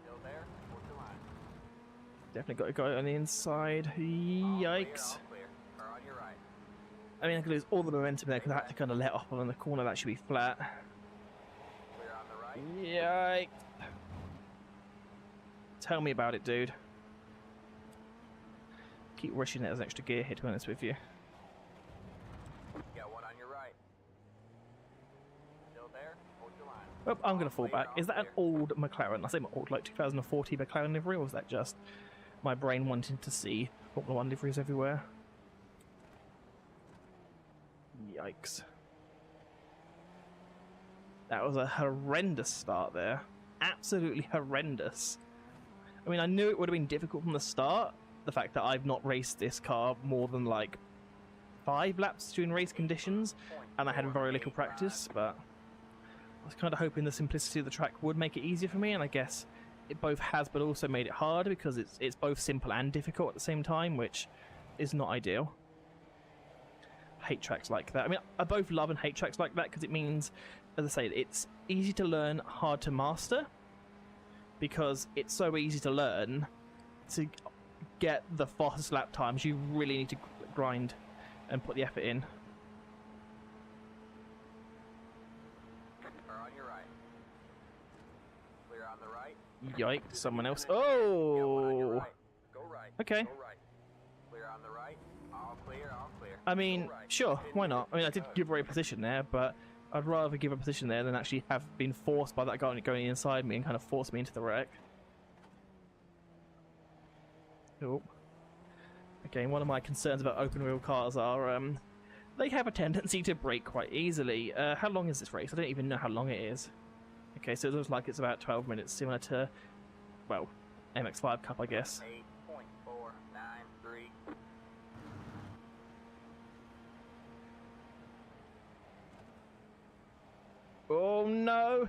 Still there? Hold the line. Definitely got a guy on the inside. Yikes. All clear. Car on your right. I mean, I could lose all the momentum there because I had to kind of let off on the corner. That should be flat. Clear on the right. Yikes. Tell me about it, dude. Keep wishing it as an extra gear here, to be honest with you. Got one on your right. Still there? Hold your line. Oh, I'm going to fall back. Is that an old McLaren? I say old, like 2040 McLaren livery, or was that just my brain wanting to see Formula 1 liveries everywhere? Yikes. That was a horrendous start there. Absolutely horrendous. I mean, I knew it would have been difficult from the start. The fact that I've not raced this car more than like 5 laps during race conditions, and I had very little practice, but I was kind of hoping the simplicity of the track would make it easier for me, and I guess it both has, but also made it harder because it's both simple and difficult at the same time, which is not ideal. I hate tracks like that. I mean, I both love and hate tracks like that because it means, as I say, it's easy to learn, hard to master, because it's so easy to learn. To get the fastest lap times, you really need to grind and put the effort in. Car on your right. Clear on the right. Yikes, someone else. Got one on your Oh! right. Go right. Okay. Go right. Clear on the right. All clear, all clear. I mean, Go right. sure, why not? I mean, I did give away a position there, but I'd rather give a position there than actually have been forced by that guy going inside me and kind of force me into the wreck. Oh. Again, one of my concerns about open wheel cars are they have a tendency to break quite easily. How long is this race? I don't even know how long it is. Okay, so it looks like it's about 12 minutes, similar to, well, MX5 Cup, I guess. 8.493. Oh no!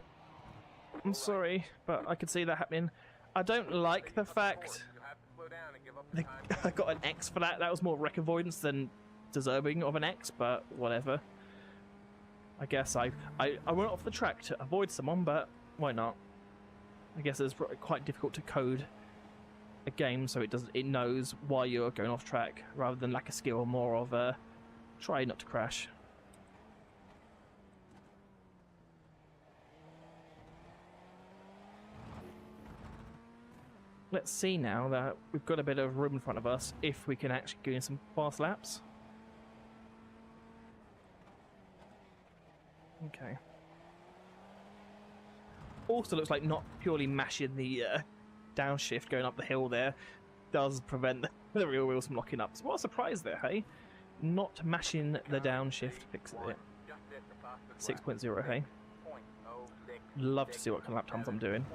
I'm sorry, but I could see that happening. I don't like the fact You have to slow down and give up the time. I got an X for that. That was more wreck avoidance than deserving of an X, but whatever. I guess I went off the track to avoid someone, but why not? I guess it's quite difficult to code a game so it knows why you're going off track, rather than lack of skill, more of a try not to crash. Let's see now that we've got a bit of room in front of us, if we can actually go in some fast laps. Okay. Also looks like not purely mashing the downshift going up the hill there does prevent the rear wheels from locking up. So what a surprise there, hey? Not mashing the downshift fixes it. 6.0, hey? Love to see what kind of lap times I'm doing.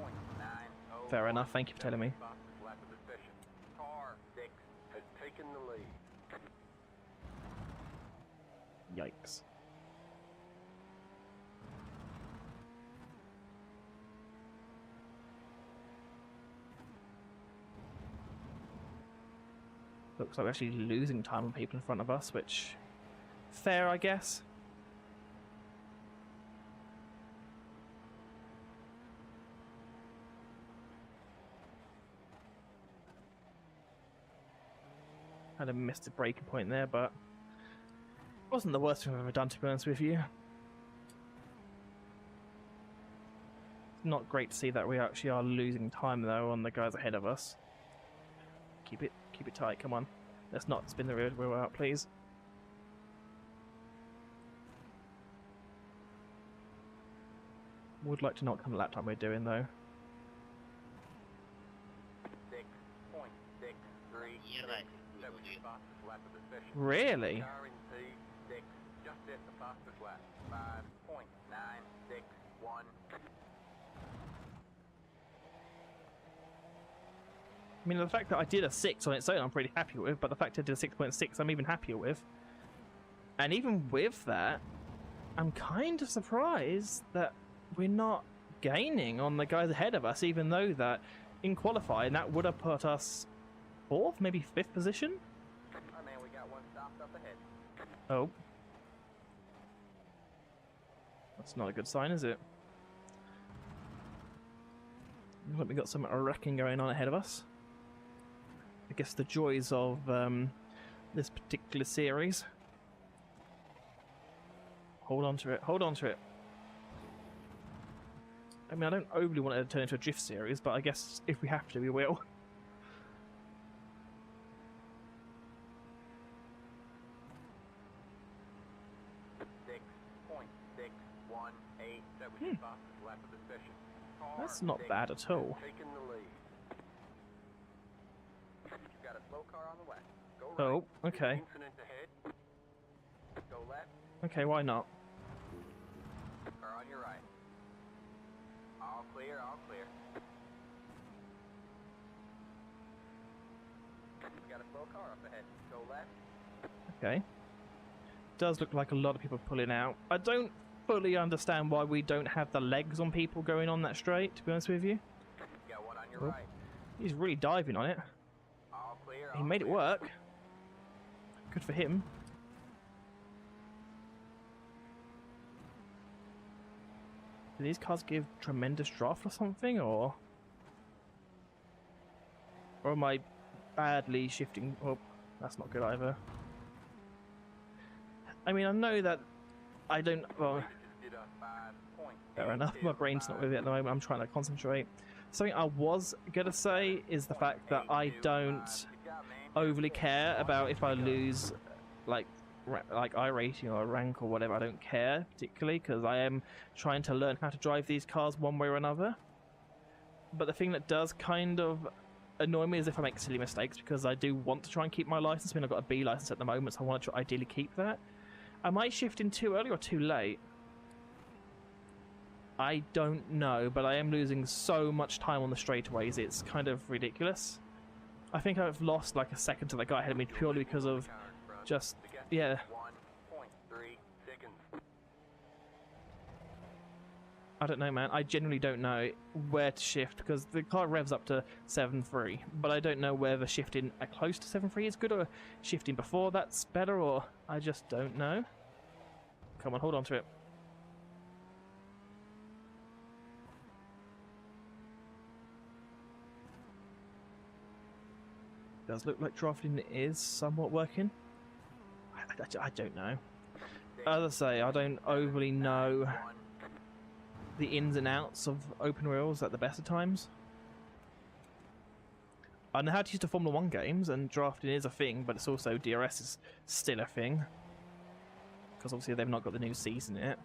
Fair enough, thank you for telling me. Car 6 has taken the lead. Yikes. Looks like we're actually losing time on people in front of us, which... fair, I guess. Kind of missed a breaking point there, but... wasn't the worst thing I've ever done, to be honest with you. Not great to see that we actually are losing time, though, on the guys ahead of us. Keep it tight, come on. Let's not spin the rear wheel out, please. Would like to not come the lap time we're doing, though. 6.63. Yeah, like, That was the fastest lap of the session. Really? Car in P6 just at the fastest lap. 5.961. I mean, the fact that I did a 6 on its own, I'm pretty happy with, but the fact I did a 6.6, I'm even happier with. And even with that, I'm kind of surprised that we're not gaining on the guys ahead of us, even though that in qualifying, that would have put us 4th, maybe 5th position? Oh man, we got one stopped up ahead. Oh. That's not a good sign, is it? Looks like we got some wrecking going on ahead of us. I guess the joys of this particular series. Hold on to it, hold on to it. I mean, I don't overly want it to turn into a drift series, but I guess if we have to, we will. That was the fastest lap of the session. That's not bad at all. Taking the lead. You got a slow car on the way. Go right. Oh, okay. Infinite ahead. Go left. Okay, why not? Car on your right. All clear, all clear. You got a slow car up ahead. Go left. Okay. Does look like a lot of people pulling out. I don't fully understand why we don't have the legs on people going on that straight, to be honest with you. You got one on your right. He's really diving on it. All clear, He made it work. Good for him. Do these cars give tremendous draft or something, or am I badly shifting? Oh, that's not good either. I mean, I know that I don't... well, fair enough. My brain's not with it at the moment. I'm trying to concentrate. Something I was going to say is the fact that I don't overly care about if I lose, like IRating or a rank or whatever. I don't care particularly, because I am trying to learn how to drive these cars one way or another. But the thing that does kind of annoy me is if I make silly mistakes, because I do want to try and keep my license. I mean, I've got a B license at the moment, so I want to ideally keep that. Am I shifting too early or too late? I don't know, but I am losing so much time on the straightaways, it's kind of ridiculous. I think I've lost like a second to the guy ahead of me purely because of just, yeah. 1.3 seconds. I don't know, man. I genuinely don't know where to shift, because the car revs up to 7.3, but I don't know whether shifting close to 7.3 is good or shifting before that's better, or I just don't know. Come on, hold on to it. Does look like drafting is somewhat working. I don't know. As I say, I don't overly know the ins and outs of open wheels at the best of times. I know how to use the Formula 1 games, and drafting is a thing, but it's also DRS is still a thing. Because obviously they've not got the new season yet.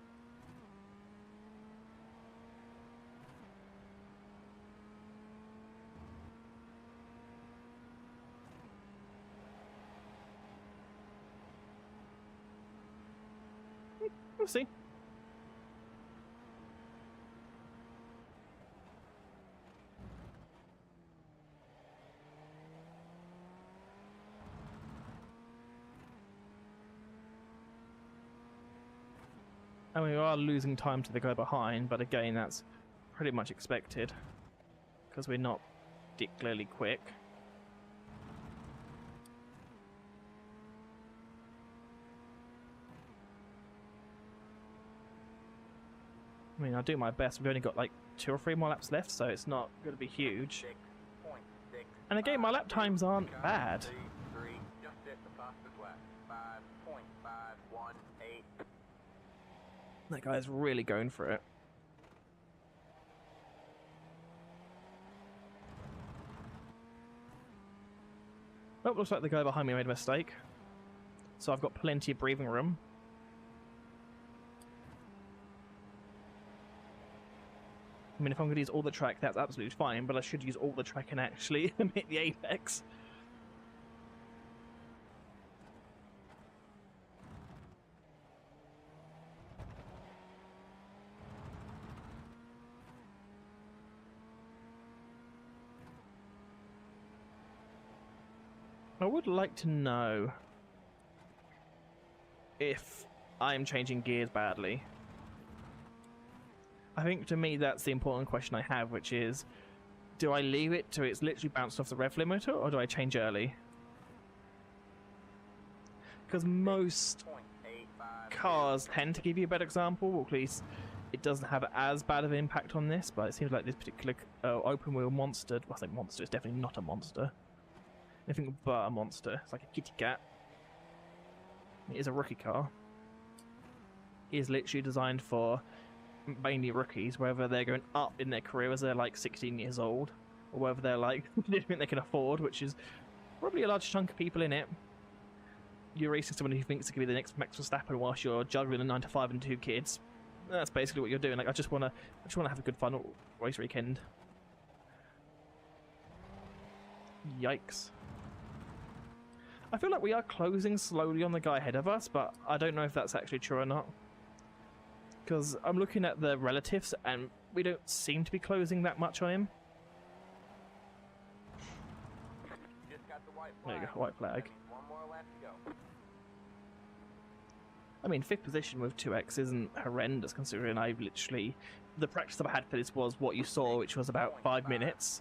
We'll see. And we are losing time to the guy behind, but again, that's pretty much expected, because we're not particularly quick. I mean, I'll do my best. We've only got like 2 or 3 more laps left, so it's not going to be huge. And again, my lap times aren't bad. Just at the fastest lap. 5.518. That guy's really going for it. Oh, looks like the guy behind me made a mistake. So I've got plenty of breathing room. I mean, if I'm going to use all the track, that's absolutely fine, but I should use all the track and actually hit the apex. I would like to know if I'm changing gears badly. I think to me that's the important question I have, which is, do I leave it till it's literally bounced off the rev limiter, or do I change early? Because most cars tend to give you a better example, or at least it doesn't have as bad of an impact on this, but it seems like this particular open wheel monster, well, I say monster, it's definitely not a monster. Anything but a monster. It's like a kitty cat. It is a rookie car. It is literally designed for mainly rookies, whether they're going up in their career as they're like 16 years old, or whether they're like anything they can afford, which is probably a large chunk of people in it. You're racing someone who thinks it could be the next Max Verstappen whilst you're juggling a 9 to 5 and 2 kids. That's basically what you're doing. Like, I just wanna have a good fun race weekend. Yikes. I feel like we are closing slowly on the guy ahead of us, but I don't know if that's actually true or not. Because I'm looking at the relatives, and we don't seem to be closing that much on him. Just got the white There flag. you go, white flag. One more lap to go. I mean, 5th position with 2x isn't horrendous, considering I've literally... The practice that I had for this was what you saw, which was about 5 minutes.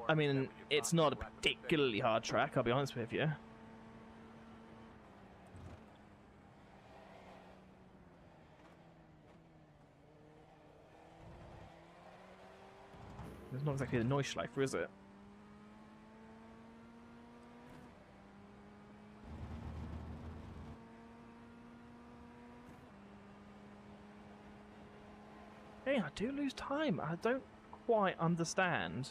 I mean, it's not a particularly hard track, I'll be honest with you. It's not exactly the Neuschleifer, is it? Hey, I do lose time. I don't quite understand.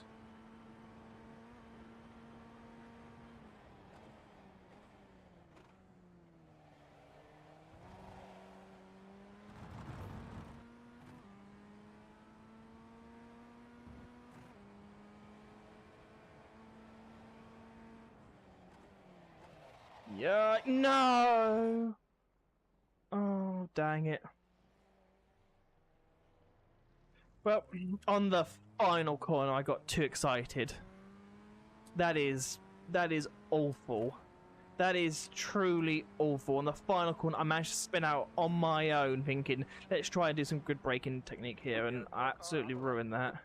Yeah, no! Oh, dang it. Well, on the final corner, I got too excited. That is awful. That is truly awful. On the final corner, I managed to spin out on my own, thinking, let's try and do some good braking technique here, and I absolutely ruined that.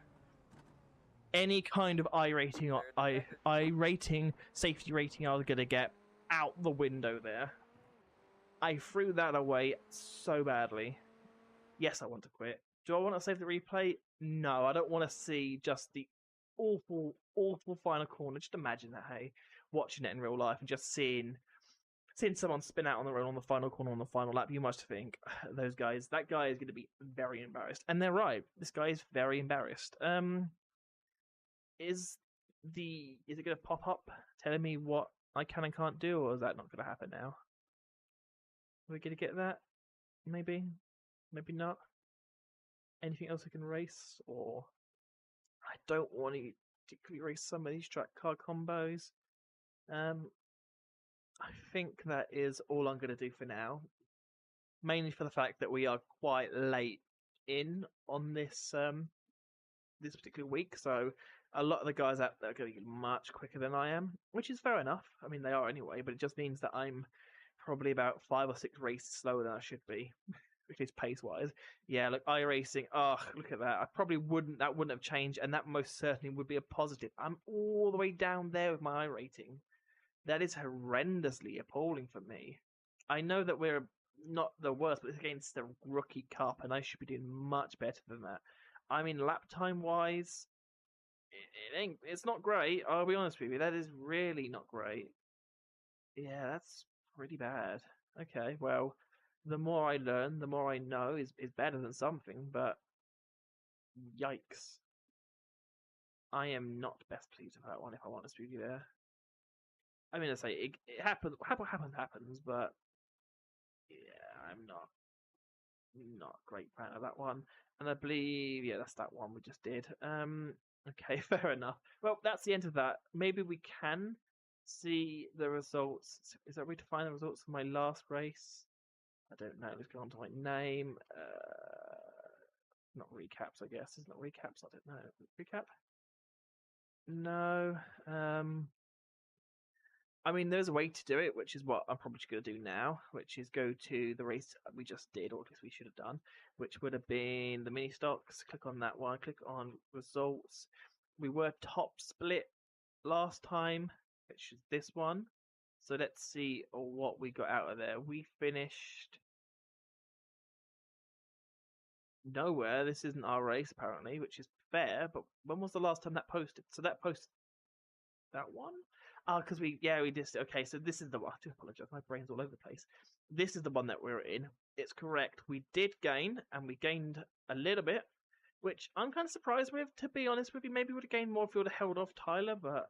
Any kind of IRating or IRating, safety rating I was going to get out the window there. I threw that away so badly. Yes, I want to quit. Do I want to save the replay? No, I don't want to see just the awful, awful final corner. Just imagine that, hey, watching it in real life and just seeing someone spin out on their own on the final corner on the final lap. You must think those guys. That guy is going to be very embarrassed, and they're right. This guy is very embarrassed. Is it going to pop up telling me what I can and can't do, or is that not going to happen now? Are we going to get that? Maybe not. Anything else I can race, or I don't want to particularly race some of these track car combos. I think that is all I'm going to do for now. Mainly for the fact that we are quite late in on this this particular week, so a lot of the guys out there are going to be much quicker than I am, which is fair enough. I mean, they are anyway, but it just means that I'm probably about 5 or 6 races slower than I should be, at least pace-wise. Yeah, look, IRacing, look at that. That wouldn't have changed, and that most certainly would be a positive. I'm all the way down there with my IRating. That is horrendously appalling for me. I know that we're not the worst, but it's against the rookie cup, and I should be doing much better than that. I mean, lap time wise, it's not great. I'll be honest with you. That is really not great. Yeah, that's pretty bad. Okay, well, the more I learn, the more I know is better than something, but yikes. I am not best pleased with that one, if I'm honest with you there. I mean, I say it happens, happens, but yeah, I'm not a great fan of that one. And I believe, yeah, that's that one we just did. Okay, fair enough. Well, that's the end of that. Maybe we can see the results. Is there a way to find the results of my last race? I don't know. Let's go on to my name. Not recaps, I guess. It's not recaps. I don't know. Recap? No. I mean, there's a way to do it, which is what I'm probably going to do now, which is go to the race we just did, or at least we should have done, which would have been the mini stocks. Click on that one. Click on results. We were top split last time, which is this one. So let's see what we got out of there. We finished nowhere. This isn't our race, apparently, which is fair. But when was the last time that posted? So that posted that one? Because we just okay. So this is the one. I do apologize. My brain's all over the place. This is the one that we're in. It's correct. We did gain, and we gained a little bit, which I'm kind of surprised with. To be honest with you, maybe we would have gained more if we would have held off Tyler. But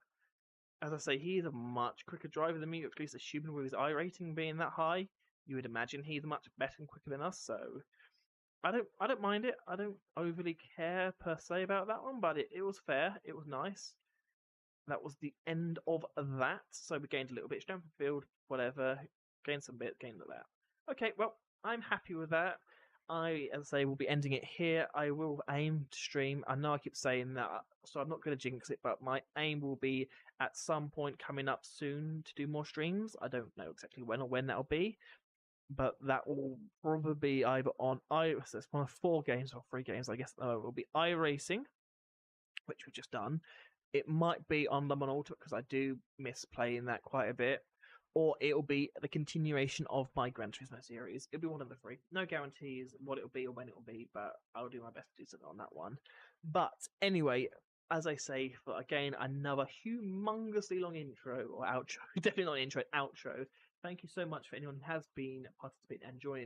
as I say, he's a much quicker driver than me. At least assuming with his IRating being that high, you would imagine he's much better and quicker than us. So I don't mind it. I don't overly care per se about that one, but it was fair. It was nice. That was the end of that. So we gained a little bit. Strength of field, whatever. Gained some bit, gained a lot. Okay, well, I'm happy with that. As I say, will be ending it here. I will aim to stream. I know I keep saying that, so I'm not going to jinx it, but my aim will be at some point coming up soon to do more streams. I don't know exactly when that'll be, but that will probably be either on so it's one of 4 games or 3 games, I guess. It will be iRacing, which we've just done. It might be on Le Mans Ultimate because I do miss playing that quite a bit, or it'll be the continuation of my Gran Turismo series. It'll be one of the 3. No guarantees what it'll be or when it'll be, but I'll do my best to do something on that one. But anyway, as I say, for again another humongously long intro or outro, definitely not intro, outro. Thank you so much for anyone who has been participating and joining